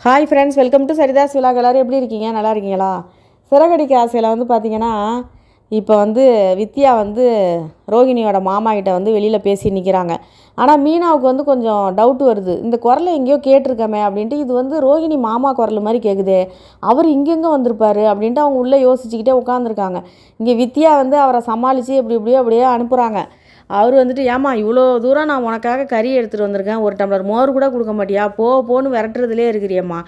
Hi friends, welcome to Saritha's vlog. எல்லோரும் எப்படி இருக்கீங்க? நல்லா இருக்கீங்களா? சிறகடிக்க ஆசையில் பார்த்தீங்கன்னா, இப்போ வித்யா ரோகிணியோட மாமா கிட்ட வெளியில் பேசி நிற்கிறாங்க. ஆனால் மீனாவுக்கு கொஞ்சம் டவுட் வருது. இந்த குரலை எங்கேயோ கேட்டிருக்கமே அப்படின்ட்டு. இது ரோகிணி மாமா குரல் மாதிரி கேட்குது. அவர் இங்கெங்கே வந்திருப்பாரு அப்படின்ட்டு அவங்க உள்ளே யோசிச்சுக்கிட்டே உட்காந்துருக்காங்க. இங்கே வித்யா அவரை சமாளித்து அப்படியே அனுப்புகிறாங்க. அவர் ஏம்மா இவ்வளோ தூரம் நான் உனக்காக கறி எடுத்துகிட்டு வந்திருக்கேன், ஒரு டம்ளர் மோர் கூட கொடுக்க மாட்டியா, போன்னு விரட்டுறதுலே இருக்கிறியம்மா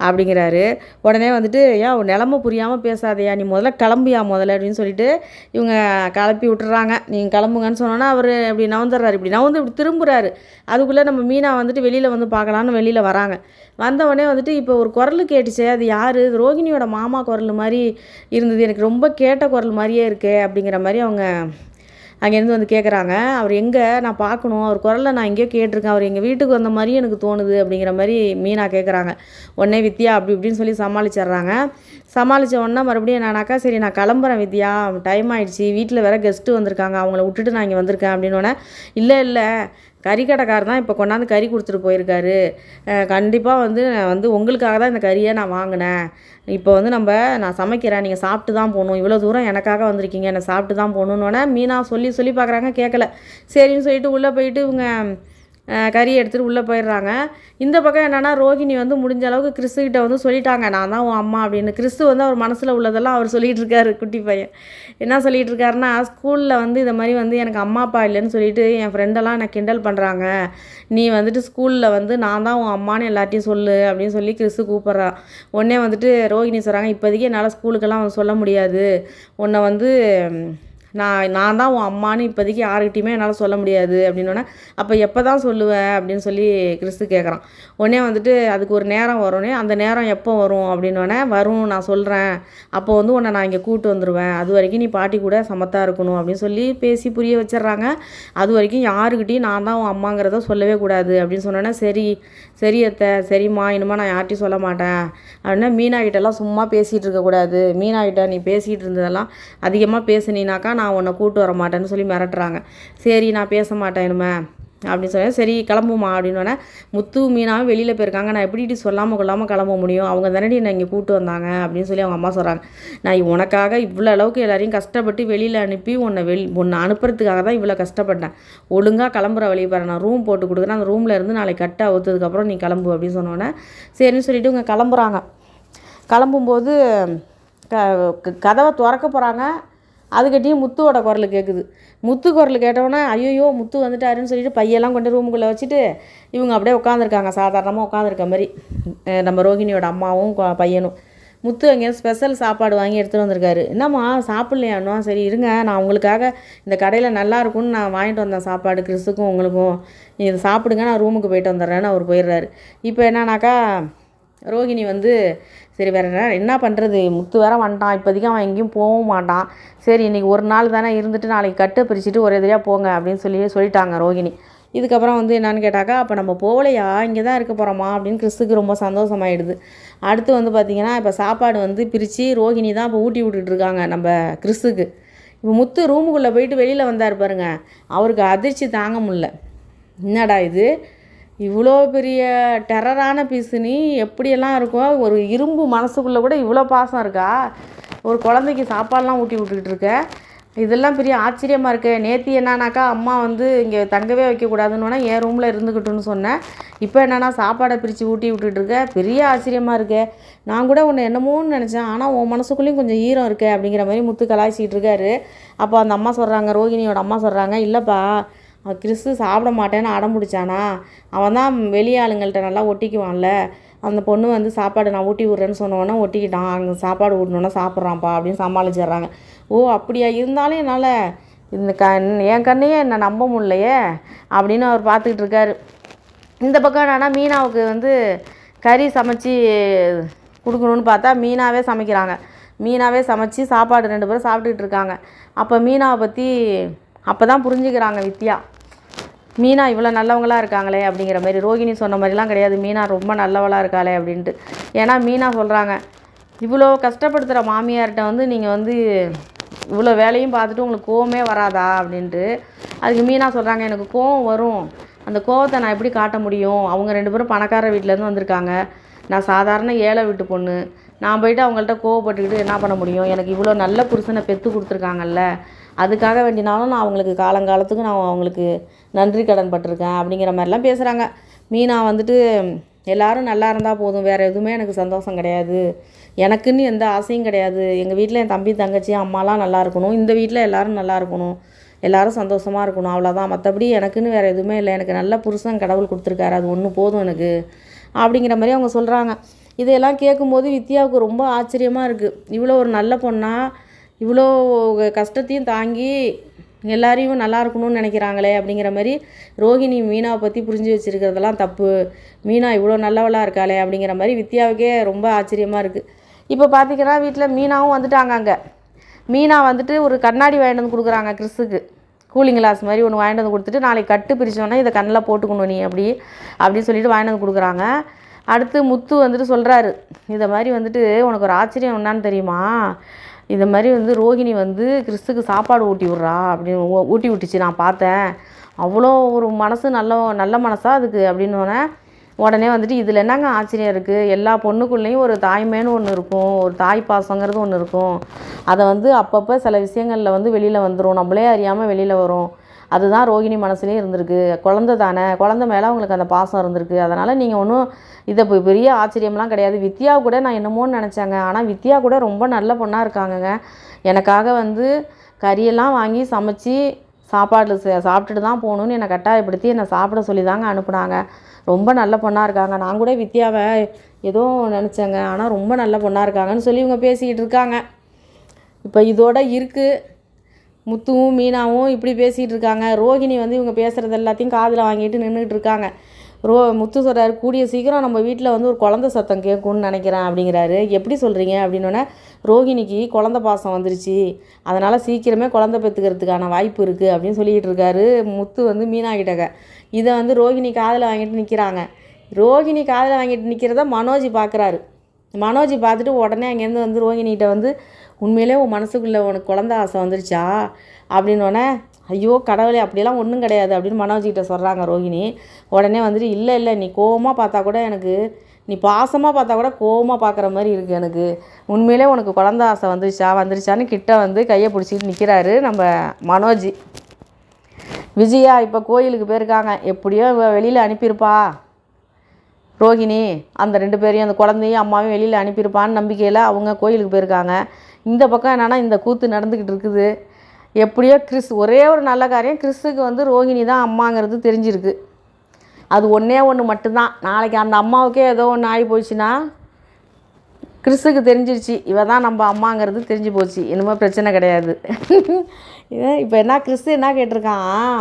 அப்படிங்கிறாரு. உடனே ஏன் நிலமை புரியாமல் பேசாதையா, நீ முதல்ல கிளம்பியா முதல்ல அப்படின்னு சொல்லிட்டு இவங்க கிளப்பி விட்டுறாங்க. நீங்கள் கிளம்புங்கன்னு சொன்னோன்னா அவர் இப்படி நவந்துடுறாரு. இப்படி திரும்புகிறாரு. அதுக்குள்ளே நம்ம மீனா வெளியில் பார்க்கலான்னு வெளியில் வராங்க. வந்தவொடனே இப்போ ஒரு குரல் கேட்டுச்சே, அது யார்? ரோகிணியோட மாமா குரல் மாதிரி இருந்தது, எனக்கு ரொம்ப கேட்ட குரல் மாதிரியே இருக்கே அப்படிங்கிற மாதிரி அவங்க அங்கேருந்து கேட்குறாங்க. அவர் எங்கே, நான் பார்க்கணும், அவர் குரலை நான் எங்கேயோ கேட்டிருக்கேன், அவர் எங்கள் வீட்டுக்கு வந்த மாதிரியே எனக்கு தோணுது அப்படிங்கிற மாதிரி மீனா கேட்குறாங்க. உடனே வித்யா இப்படின்னு சொல்லி சமாளிச்சிட்றாங்க. சமாளித்த உடனே மறுபடியும் என்னன்னாக்கா, சரி நான் கிளம்புறேன் வித்யா, டைம் ஆகிடுச்சி, வீட்டில் வேறு கெஸ்ட்டு வந்திருக்காங்க, அவங்கள விட்டுட்டு நான் இங்கே வந்திருக்கேன் அப்படின்னோடனே, இல்லை கறிக்கடைக்காரர் தான் இப்போ கொண்டாந்து கறி கொடுத்துட்டு போயிருக்காரு. கண்டிப்பாக உங்களுக்காக தான் இந்த கறியை நான் வாங்கினேன். இப்போ நான் சமைக்கிறேன், நீங்கள் சாப்பிட்டு தான் போகணும், இவ்வளோ தூரம் எனக்காக வந்திருக்கீங்க, என்னை சாப்பிட்டு தான் போகணுன்னொன்னே மீனா சொல்லி பார்க்குறாங்க. கேட்கல. சரின்னு சொல்லிட்டு உள்ளே போயிட்டு இவங்க கறி எடுத்துகிட்டு உள்ளே போயிடுறாங்க. இந்த பக்கம் என்னென்னா, ரோகிணி முடிஞ்ச அளவுக்கு கிறிஸ்துக்கிட்ட சொல்லிட்டாங்க, நான் தான் உன் அம்மா அப்படின்னு. கிறிஸ்து அவர் மனசில் உள்ளதெல்லாம் அவர் சொல்லிகிட்டு இருக்காரு. குட்டி பையன் என்ன சொல்லிகிட்டு இருக்காருன்னா, ஸ்கூலில் இதை மாதிரி எனக்கு அம்மா அப்பா இல்லைன்னு சொல்லிட்டு என் ஃப்ரெண்டெல்லாம் என்னை கிண்டல் பண்ணுறாங்க, நீ ஸ்கூலில் நான் தான் உன் அம்மானு எல்லாத்தையும் சொல்லு அப்படின்னு சொல்லி கிறிஸ்து கூப்பிட்றான். உடனே ரோகிணி சொல்கிறாங்க, இப்போதைக்கு என்னால் ஸ்கூலுக்கெல்லாம் சொல்ல முடியாது, உன்னை நான் தான் உன் அம்மானு இப்போதைக்கு யாருக்கிட்டையுமே என்னால் சொல்ல முடியாது அப்படின்னோடனே, அப்போ எப்போ தான் சொல்லுவேன் அப்படின்னு சொல்லி கிறிஸ்து கேட்குறான். உடனே அதுக்கு ஒரு நேரம் வரும்னே, அந்த நேரம் எப்போ வரும் அப்படின்னோடனே, வரும் நான் சொல்கிறேன், அப்போ உன்னை நான் இங்கே கூப்பிட்டு வந்துடுவேன், அது வரைக்கும் நீ பாட்டி கூட சமத்தாக இருக்கணும் அப்படின்னு சொல்லி பேசி புரிய வச்சிட்றாங்க. அது வரைக்கும் யாருக்கிட்டையும் நான் தான் உன் அம்மாங்கிறத சொல்லவே கூடாது அப்படின்னு சொன்னோன்னே, சரி அத்தை, சரிம்மா, இனிமேல் நான் யார்ட்டையும் சொல்ல மாட்டேன் அப்படின்னா, மீனா கிட்டெல்லாம் சும்மா பேசிகிட்டு இருக்கக்கூடாது, மீனா கிட்ட நீ பேசிகிட்டு இருந்ததெல்லாம் அதிகமாக பேசுனீனாக்கா நான் உன்னை கூப்பிட்டு வர மாட்டேன்னு சொல்லி மிரட்டுறாங்க. சரி நான் பேச மாட்டேன் இனிமே அப்படின்னு சொல்லி, சரி கிளம்புமா அப்படின்னோடனே, முத்து மீனாவும் வெளியில் போயிருக்காங்க, நான் எப்படி சொல்லாமல் கொள்ளாமல் கிளம்ப முடியும், அவங்க தானடி நான் இங்கே கூப்பிட்டு வந்தாங்க அப்படின்னு சொல்லி அவங்க அம்மா சொல்கிறாங்க. நான் உனக்காக இவ்வளோ அளவுக்கு எல்லாரையும் கஷ்டப்பட்டு வெளியில் அனுப்பி உன்னை அனுப்புறதுக்காக தான் இவ்வளோ கஷ்டப்பட்டேன், ஒழுங்காக கிளம்புற வழியை பாரு, நான் ரூம் போட்டு கொடுக்குறேன், அந்த ரூமில் இருந்து நாளைக்கு கட்டை ஊற்றதுக்கப்புறம் நீ கிளம்பு அப்படின்னு சொன்னோன்னே, சரின்னு சொல்லிவிட்டு இவங்க கிளம்புறாங்க. கிளம்பும்போது கதவை திறக்க போகிறாங்க. அதுக்கிட்டையும் முத்துவோட குரல் கேட்குது. முத்து குரல் கேட்டவுடனே, ஐயோ முத்து வந்துட்டாருன்னு சொல்லிட்டு பையெல்லாம் கொண்டு ரூமுக்குள்ளே வச்சுட்டு இவங்க அப்படியே உட்காந்துருக்காங்க. சாதாரணமாக உட்காந்துருக்க மாதிரி நம்ம ரோகிணியோட அம்மாவும் பையனும். முத்து அங்கேயும் ஸ்பெஷல் சாப்பாடு வாங்கி எடுத்துகிட்டு வந்திருக்காரு. என்னம்மா சாப்பிட்லையானோ? சரி இருங்க, நான் உங்களுக்காக இந்த கடையில் நல்லா இருக்கும்னு நான் வாங்கிட்டு வந்தேன் சாப்பாடு, கிறிஸ்துக்கும் உங்களுக்கும், இதை சாப்பிடுங்க, நான் ரூமுக்கு போயிட்டு வந்துடுறேன்னு அவர் போயிடுறாரு. இப்போ என்னன்னாக்கா, ரோகிணி சரி வேறு என்ன பண்ணுறது, முத்து வேற வந்துட்டான், இப்போதைக்கு அவன் எங்கேயும் போகவும் மாட்டான், சரி இன்றைக்கி ஒரு நாள் தானே இருந்துட்டு நாளைக்கு கட்டை பிரிச்சுட்டு ஒரே எதிரியாக போங்க அப்படின்னு சொல்லிட்டாங்க ரோகிணி. இதுக்கப்புறம் என்னன்னு கேட்டாக்கா, அப்போ நம்ம போகலையா, இங்கே தான் இருக்க போகிறோமா அப்படின்னு கிறிஸ்துக்கு ரொம்ப சந்தோஷமாயிடுது. அடுத்து பார்த்திங்கன்னா, இப்போ சாப்பாடு பிரித்து ரோகிணி தான் இப்போ ஊட்டி விட்டுட்ருக்காங்க நம்ம கிறிஸ்துக்கு. இப்போ முத்து ரூமுக்குள்ளே போயிட்டு வெளியில் வந்தார் பாருங்க, அவருக்கு அதிர்ச்சி தாங்க முடியல. என்னடா இது, இவ்வளோ பெரிய டெரரான பீஸு, நீ எப்படியெல்லாம் இருக்கும், ஒரு இரும்பு மனசுக்குள்ளே கூட இவ்வளோ பாசம் இருக்கா, ஒரு குழந்தைக்கு சாப்பாடெலாம் ஊட்டி விட்டுக்கிட்டு இருக்க, இதெல்லாம் பெரிய ஆச்சரியமாக இருக்குது. நேற்று என்னன்னாக்கா, அம்மா இங்கே தங்கவே வைக்கக்கூடாதுன்னு என் ரூமில் இருந்துக்கிட்டுன்னு சொன்னேன், இப்போ என்னென்னா சாப்பாடை பிரித்து ஊட்டி விட்டுட்டுருக்க, பெரிய ஆச்சரியமாக இருக்கே, நான் கூட உன்னை என்னமோன்னு நினச்சேன், ஆனால் உன் மனசுக்குள்ளேயும் கொஞ்சம் ஈரம் இருக்கே அப்படிங்கிற மாதிரி முத்து கலாய்ச்சிக்கிட்டு இருக்காரு. அப்போ அந்த அம்மா சொல்கிறாங்க, ரோகிணியோட அம்மா சொல்கிறாங்க, இல்லைப்பா கிறிஸ்து சாப்பிட மாட்டேன்னு அடம் பிடிச்சானா, அவன் தான் வெளி ஆளுங்கள்கிட்ட நல்லா ஒட்டிக்குவான்ல, அந்த பொண்ணு சாப்பாடு நான் ஊட்டி விட்றேன்னு சொன்னோன்னே ஒட்டிக்கிட்டான், அங்கே சாப்பாடு ஊட்டினோன்னே சாப்பிட்றான்ப்பா அப்படின்னு சமாளிச்சிட்றாங்க. ஓ அப்படியா, இருந்தாலும் என்னால் என் கண்ணையே என்னை நம்ப முடியலையே அப்படின்னு அவர் பார்த்துக்கிட்டு இருக்காரு. இந்த பக்கம் என்னன்னா, மீனாவுக்கு கறி சமைச்சி கொடுக்கணுன்னு பார்த்தா மீனாவே சமைக்கிறாங்க. மீனாவே சமைச்சி சாப்பாடு 2 பேரும் சாப்பிட்டுக்கிட்டு இருக்காங்க. அப்போ மீனாவை பற்றி அப்போ தான் புரிஞ்சுக்கிறாங்க வித்யா, மீனா இவ்வளோ நல்லவங்களாக இருக்காங்களே அப்படிங்கிற மாதிரி. ரோகிணி சொன்ன மாதிரிலாம் கிடையாது, மீனா ரொம்ப நல்லவளாக இருக்காளே அப்படின்ட்டு. ஏன்னா மீனா சொல்கிறாங்க, இவ்வளோ கஷ்டப்படுத்துகிற மாமியார்கிட்ட நீங்கள் இவ்வளோ வேலையும் பார்த்துட்டு உங்களுக்கு கோவமே வராதா அப்படின்ட்டு. அதுக்கு மீனா சொல்கிறாங்க, எனக்கு கோவம் வரும், அந்த கோவத்தை நான் எப்படி காட்ட முடியும், அவங்க 2 பேரும் பணக்கார வீட்டிலேருந்து வந்திருக்காங்க, நான் சாதாரண ஏழை வீட்டு பொண்ணு. நான் போயிட்டு அவங்கள்ட்ட கோவப்பட்டுக்கிட்டு என்ன பண்ண முடியும்? எனக்கு இவ்வளோ நல்ல புருஷனை பெற்று கொடுத்துருக்காங்கல்ல, அதுக்காக வேண்டினாலும் நான் அவங்களுக்கு காலங்காலத்துக்கு நான் அவங்களுக்கு நன்றி கடன் பட்டிருக்கேன் அப்படிங்கிற மாதிரிலாம் பேசுகிறாங்க. மீனா வந்துட்டு எல்லோரும் நல்லா இருந்தால் போதும், வேறு எதுவுமே எனக்கு சந்தோஷம் கிடையாது, எனக்குன்னு எந்த ஆசையும் கிடையாது. எங்கள் வீட்டில் என் தம்பி தங்கச்சி அம்மாலாம் நல்லா இருக்கணும், இந்த வீட்டில் எல்லோரும் நல்லா இருக்கணும், எல்லோரும் சந்தோஷமாக இருக்கணும், அவ்வளோதான். மற்றபடி எனக்குன்னு வேறு எதுவுமே இல்லை. எனக்கு நல்ல புருஷன் கடவுள் கொடுத்துருக்காரு, அது ஒன்று போதும் எனக்கு அப்படிங்கிற மாதிரி அவங்க சொல்கிறாங்க. இதையெல்லாம் கேட்கும்போது வித்யாவுக்கு ரொம்ப ஆச்சரியமாக இருக்குது. இவ்வளோ ஒரு நல்ல பொண்ணா, இவ்வளோ கஷ்டத்தையும் தாங்கி எல்லாரையும் நல்லா இருக்கணும்னு நினைக்கிறாங்களே அப்படிங்கிற மாதிரி ரோஹிணி மீனாவை பற்றி புரிஞ்சு வச்சுருக்கிறதெல்லாம் தப்பு, மீனா இவ்வளோ நல்லவளாக இருக்காளே அப்படிங்கிற மாதிரி வித்யாவுக்கே ரொம்ப ஆச்சரியமாக இருக்குது. இப்போ பார்த்திங்கன்னா வீட்டில் மீனாவும் வந்துட்டாங்க. அங்கே மீனா வந்துட்டு ஒரு கண்ணாடி வாங்கிட்டு வந்து கொடுக்குறாங்க கிறிஸுக்கு, கூலிங் கிளாஸ் மாதிரி ஒன்று வாங்கிட்டு வந்து கொடுத்துட்டு, நாளைக்கு கட்டு பிரித்தோன்னே இதை கண்ணில் போட்டுக்கணும் நீ அப்படின்னு சொல்லிட்டு வாங்கிட்டு வந்து கொடுக்குறாங்க. அடுத்து முத்து வந்துட்டு சொல்கிறாரு, இதை மாதிரி வந்துட்டு உனக்கு ஒரு ஆச்சரியம் என்னான்னு தெரியுமா, இதை மாதிரி வந்து ரோஹிணி வந்து கிறிஸுக்கு சாப்பாடு ஊட்டி விட்றா அப்படின்னு ஊட்டி விட்டுச்சு, நான் பார்த்தேன், அவ்வளோ ஒரு மனசு நல்ல மனசா அதுக்கு அப்படின்னோடனே உடனே வந்துட்டு இதில் என்னங்க ஆச்சரியம் இருக்குது, எல்லா பொண்ணுக்குள்ளேயும் ஒரு தாய்மைன்னு ஒன்று இருக்கும், ஒரு தாய் பாசங்கிறது ஒன்று இருக்கும், அதை வந்து அப்பப்போ சில விஷயங்களில் வந்து வெளியில் வந்துடும், நம்மளே அறியாமல் வெளியில் வரும், அதுதான் ரோஹிணி மனசுலேயும் இருந்திருக்கு, குழந்த தானே, குழந்த மேலே அவங்களுக்கு அந்த பாசம் இருந்திருக்கு, அதனால் நீங்கள் ஒன்றும் இதை பெரிய ஆச்சரியம்லாம் கிடையாது. வித்யா கூட நான் என்னமோன்னு நினச்சேங்க, ஆனால் வித்யா கூட ரொம்ப நல்ல பொண்ணாக இருக்காங்கங்க. எனக்காக வந்து கறியெல்லாம் வாங்கி சமைச்சி சாப்பாடு சாப்பிட்டுட்டு தான் போகணுன்னு என்னை கட்டாயப்படுத்தி என்னை சாப்பிட சொல்லி தாங்க அனுப்புனாங்க. ரொம்ப நல்ல பொண்ணாக இருக்காங்க. நான் கூட வித்யாவை ஏதோ நினச்சேங்க, ஆனால் ரொம்ப நல்ல பொண்ணாக இருக்காங்கன்னு சொல்லி இவங்க பேசிக்கிட்டு இருக்காங்க. இப்போ இதோட இருக்குது, முத்துவும் மீனாவும் இப்படி பேசிகிட்டு இருக்காங்க. ரோஹிணி வந்து இவங்க பேசுகிறது எல்லாத்தையும் காதில் வாங்கிட்டு நின்றுக்கிட்டு இருக்காங்க. முத்து சொல்கிறாரு, கூடிய சீக்கிரம் நம்ம வீட்டில் வந்து ஒரு குழந்த சத்தம் கேட்கும்னு நினைக்கிறேன் அப்படிங்கிறாரு. எப்படி சொல்கிறீங்க அப்படின்னோடனே, ரோஹிணிக்கு குழந்த பாசம் வந்துருச்சு, அதனால் சீக்கிரமே குழந்த பெற்றுக்கிறதுக்கான வாய்ப்பு இருக்குது அப்படின்னு சொல்லிக்கிட்டு இருக்காரு முத்து வந்து மீனா கிட்டக்க. இதை வந்து ரோஹிணி காதில் வாங்கிட்டு நிற்கிறாங்க. ரோஹிணி காதில் வாங்கிட்டு நிற்கிறத மனோஜ் பார்க்குறாரு. மனோஜ் பார்த்துட்டு உடனே அங்கேருந்து வந்து ரோஹிணிகிட்ட வந்து, உண்மையிலே உன் மனசுக்குள்ளே உனக்கு குழந்த ஆசை வந்துருச்சா அப்படின்னோடனே, ஐயோ கடவுளே அப்படியெல்லாம் ஒன்றும் கிடையாது அப்படின்னு மனோஜ்கிட்ட சொல்கிறாங்க ரோஹிணி. உடனே வந்துட்டு, இல்லை நீ கோவமாக பார்த்தா கூட எனக்கு, நீ பாசமாக பார்த்தா கூட கோவமாக பார்க்குற மாதிரி இருக்குது எனக்கு, உண்மையிலே உனக்கு குழந்த ஆசை வந்துருச்சான்னு கிட்ட வந்து கையை பிடிச்சிட்டு நிற்கிறாரு நம்ம மனோஜ். விஜயா இப்போ கோயிலுக்கு போயிருக்காங்க, எப்படியோ வெளியில் அனுப்பியிருப்பா ரோஹிணி, அந்த 2 பேரையும் அந்த குழந்தையும் அம்மாவையும் வெளியில் அனுப்பியிருப்பான்னு நம்பிக்கையில் அவங்க கோயிலுக்கு போயிருக்காங்க. இந்த பக்கம் என்னென்னா இந்த கூத்து நடந்துக்கிட்டு இருக்குது. எப்படியோ கிறிஸ் ஒரே ஒரு நல்ல காரியம், கிறிஸுக்கு வந்து ரோஹிணி தான் அம்மாங்கிறது தெரிஞ்சிருக்கு. அது ஒன்று மட்டும்தான். நாளைக்கு அந்த அம்மாவுக்கே ஏதோ ஒன்று ஆகி போச்சுன்னா கிறிஸுக்கு தெரிஞ்சிருச்சு, இவ தான் நம்ம அம்மாங்கிறது தெரிஞ்சு போச்சு, இனிமேல் பிரச்சனை கிடையாது. இப்போ என்ன கிறிஸ் என்ன கேட்டிருக்கான்,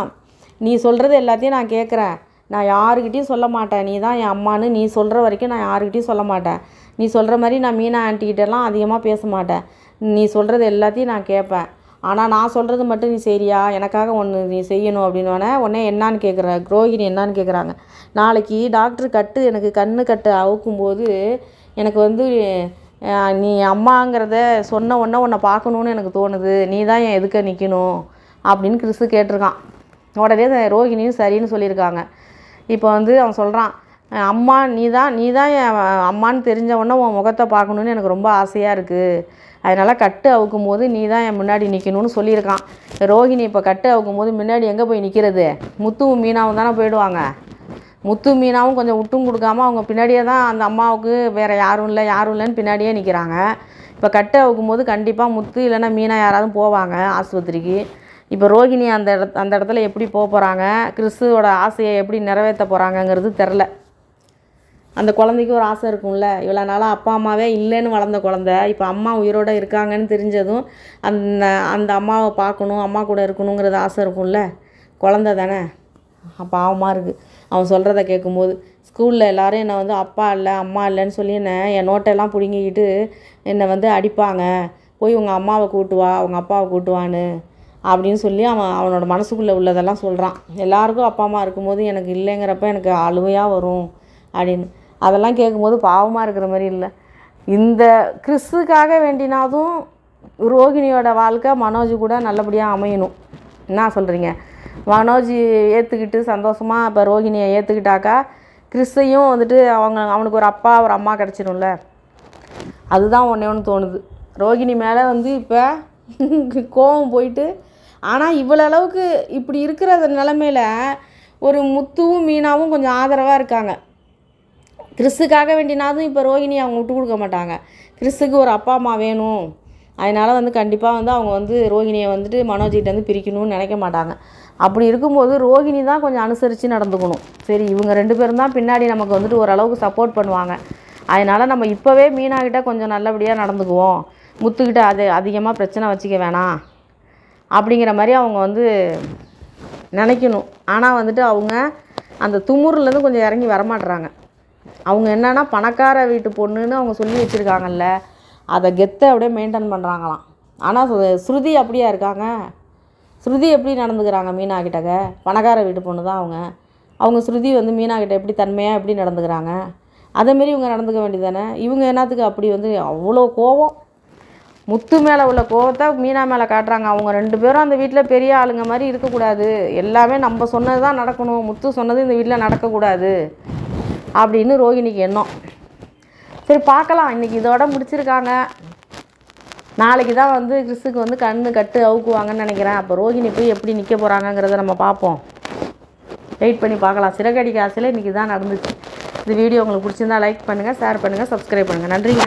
நீ சொல்கிறது எல்லாத்தையும் நான் கேட்குறேன், நான் யாருக்கிட்டையும் சொல்ல மாட்டேன், நீ தான் என் அம்மானு நீ சொல்கிற வரைக்கும் நான் யாருக்கிட்டையும் சொல்ல மாட்டேன், நீ சொல்கிற மாதிரி நான் மீனா ஆண்டிக்கிட்டெல்லாம் அதிகமாக பேச மாட்டேன், நீ சொல்கிறது எல்லாத்தையும் நான் கேட்பேன், ஆனால் நான் சொல்கிறது மட்டும் நீ செய்றியா, எனக்காக ஒன்று நீ செய்யணும் அப்படின்னோடனே உடனே என்னான்னு கேட்குற ரோஹிணி என்னான்னு கேட்குறாங்க. நாளைக்கு டாக்டர் எனக்கு கண்ணு கட்டு அவுக்கும்போது எனக்கு வந்து நீ அம்மாங்கிறத சொன்ன உடனே உன்னை பார்க்கணுன்னு எனக்கு தோணுது, நீ தான் என் எதுக்க நிற்கணும் அப்படின்னு கிறிஸு கேட்டிருக்கான். உடனே ரோஹிணியும் சரின்னு சொல்லியிருக்காங்க. இப்போ வந்து அவன் சொல்கிறான், அம்மா நீ தான் என் அம்மான்னு தெரிஞ்ச உடனே உன் முகத்தை பார்க்கணுன்னு எனக்கு ரொம்ப ஆசையாக இருக்குது, அதனால் கட்டு அவுக்கும் போது நீ தான் என் முன்னாடி நிற்கணும்னு சொல்லியிருக்கான். ரோஹிணி இப்போ கட்டு அவுக்கும் போது முன்னாடி எங்கே போய் நிற்கிறது, முத்துவும் மீனாவும் தானே போயிடுவாங்க. முத்து மீனாவும் கொஞ்சம் விட்டும் கொடுக்காம அவங்க பின்னாடியே தான், அந்த அம்மாவுக்கு வேறு யாரும் இல்லைன்னு பின்னாடியே நிற்கிறாங்க. இப்போ கட்டு அவுக்கும் போது கண்டிப்பாக முத்து இல்லைன்னா மீனா யாராவது போவாங்க ஆஸ்பத்திரிக்கு. இப்போ ரோஹிணி அந்த இடத்துல எப்படி போக போகிறாங்க, கிறிஸோட ஆசையை எப்படி நிறைவேற்ற போகிறாங்கங்கிறது தெரில. அந்த குழந்தைக்கு ஒரு ஆசை இருக்கும்ல, இவ்வளோ நாளாக அப்பா அம்மாவே இல்லைன்னு வளர்ந்த குழந்த, இப்போ அம்மா உயிரோடு இருக்காங்கன்னு தெரிஞ்சதும் அந்த அம்மாவை பார்க்கணும், அம்மா கூட இருக்கணுங்கிறது ஆசை இருக்கும்ல, குழந்த தானே, பாவமாக இருக்குது அவன் சொல்கிறத கேட்கும்போது. ஸ்கூலில் எல்லோரும் என்னை வந்து அப்பா இல்லை அம்மா இல்லைன்னு சொல்லி என் நோட்டெல்லாம் பிடுங்கிக்கிட்டு என்னை வந்து அடிப்பாங்க, போய் உங்கள் அம்மாவை கூட்டுவா உங்கள் அப்பாவை கூட்டுவான்னு அப்படின்னு சொல்லி அவனோட மனசுக்குள்ளே உள்ளதெல்லாம் சொல்கிறான். எல்லாருக்கும் அப்பா அம்மா இருக்கும்போது எனக்கு இல்லைங்கிறப்ப எனக்கு அழுவையாக வரும் அப்படின்னு. அதெல்லாம் கேட்கும்போது பாவமாக இருக்கிற மாதிரி இல்லை. இந்த கிறிஸுக்காக வேண்டினாதும் ரோஹிணியோட வாழ்க்கை மனோஜ் கூட நல்லபடியாக அமையணும். என்ன சொல்கிறீங்க? மனோஜ் ஏற்றுக்கிட்டு சந்தோஷமாக இப்போ ரோஹிணியை ஏற்றுக்கிட்டாக்கா கிறிஸையும் வந்துட்டு அவனுக்கு ஒரு அப்பா ஒரு அம்மா கிடச்சிடும்ல. அதுதான் ஒன்று தோணுது. ரோகிணி மேலே வந்து இப்போ கோவம் போயிட்டு, ஆனால் இவ்வளோ அளவுக்கு இப்படி இருக்கிற நிலமையில ஒரு முத்துவும் மீனாவும் கொஞ்சம் ஆதரவாக இருக்காங்க. கிறிஸுக்காக வேண்டினாதும் இப்போ ரோகிணி அவங்க விட்டு கொடுக்க மாட்டாங்க. கிறிஸுக்கு ஒரு அப்பா அம்மா வேணும், அதனால் வந்து கண்டிப்பாக வந்து அவங்க வந்து ரோகிணியை வந்துட்டு மனோஜிகிட்ட வந்து பிரிக்கணும்னு நினைக்க மாட்டாங்க. அப்படி இருக்கும்போது ரோகிணி தான் கொஞ்சம் அனுசரித்து நடந்துக்கணும். சரி, இவங்க 2 பேரும் தான் பின்னாடி நமக்கு வந்துட்டு ஓரளவுக்கு சப்போர்ட் பண்ணுவாங்க, அதனால் நம்ம இப்போவே மீனாகிட்ட கொஞ்சம் நல்லபடியாக நடந்துக்குவோம், முத்துக்கிட்ட அதிகமாக பிரச்சனை வச்சுக்க வேணாம் அப்படிங்கிற மாதிரி அவங்க வந்து நினைக்கணும். ஆனால் வந்துட்டு அவங்க அந்த துமுறுலேருந்து கொஞ்சம் இறங்கி வரமாட்டுறாங்க. அவங்க என்னென்னா பணக்கார வீட்டு பொண்ணுன்னு அவங்க சொல்லி வச்சுருக்காங்கல்ல, அதை கெத்தை அப்படியே மெயின்டைன் பண்ணுறாங்களாம். ஆனால் ஸ்ருதி அப்படியா இருக்காங்க? ஸ்ருதி எப்படி நடந்துக்கிறாங்க மீனா கிட்டக்க? பணக்கார வீட்டு பொண்ணு தான் அவங்க ஸ்ருதி வந்து மீனா கிட்ட எப்படி தன்மையாக எப்படி நடந்துக்கிறாங்க? அதேமாரி இவங்க நடந்துக்க வேண்டியதானே. இவங்க என்னத்துக்கு அப்படி வந்து அவ்வளோ கோபம், முத்து மேலே உள்ள கோபத்தை மீனா மேலே காட்டுறாங்க. அவங்க 2 பேரும் அந்த வீட்டில் பெரிய ஆளுங்க மாதிரி இருக்கக்கூடாது, எல்லாமே நம்ம சொன்னது தான் நடக்கணும், முத்து சொன்னது இந்த வீட்டில் நடக்கக்கூடாது அப்படின்னு ரோகிணிக்கு எண்ணம். சரி பார்க்கலாம், இன்றைக்கி இதோட முடிச்சிருக்காங்க. நாளைக்கு தான் வந்து கிறிஸுக்கு வந்து கண்ணு கட்டு அவுக்குவாங்கன்னு நினைக்கிறேன். அப்போ ரோகிணி போய் எப்படி நிற்க போகிறாங்கங்கிறத நம்ம பார்ப்போம், வெயிட் பண்ணி பார்க்கலாம். சிறகடிக்க ஆசையில் இன்றைக்கி தான் நடந்துச்சு. இந்த வீடியோ உங்களுக்கு பிடிச்சிருந்தா லைக் பண்ணுங்கள், ஷேர் பண்ணுங்கள், சப்ஸ்கிரைப் பண்ணுங்கள். நன்றிங்க.